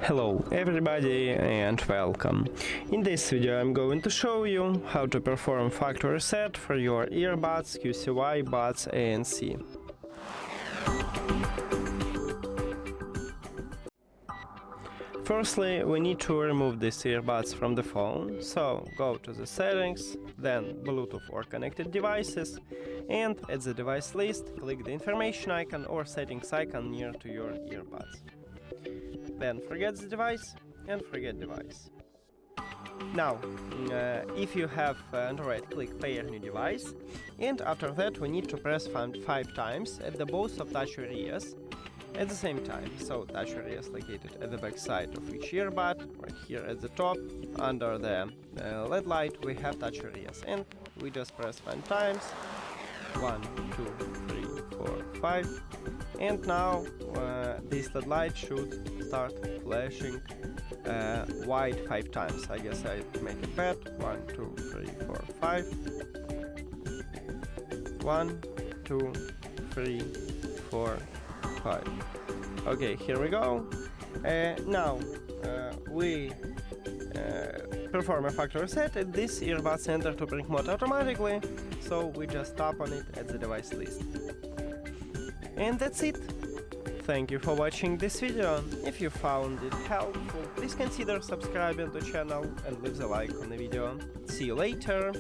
Hello everybody and welcome. In this video I'm going to show you how to perform factory reset for your earbuds QCY Buds ANC. Firstly, we need to remove these earbuds from the phone, so go to the settings, then Bluetooth or connected devices, and at the device list click the information icon or settings icon near to your earbuds. Then forget the device and forget device. Now, if you have Android, click pair new device, and after that we need to press 5 times at the both of touch areas at the same time. So touch area is located at the back side of each earbud, right here at the top, under the LED light we have touch areas, and we just press 5 times, 1, 2, 3, 4, 5, and now this LED light should start flashing white 5 times. I guess I make it bad. 1, 2, 3, 4, 5. 1, 2, 3, 4, 5. Okay, here we go. Now we perform a factory reset and this earbuds enter to print mode automatically, so we just tap on it at the device list. And that's it. Thank you for watching this video. If you found it helpful, please consider subscribing to the channel and leave a like on the video. See you later!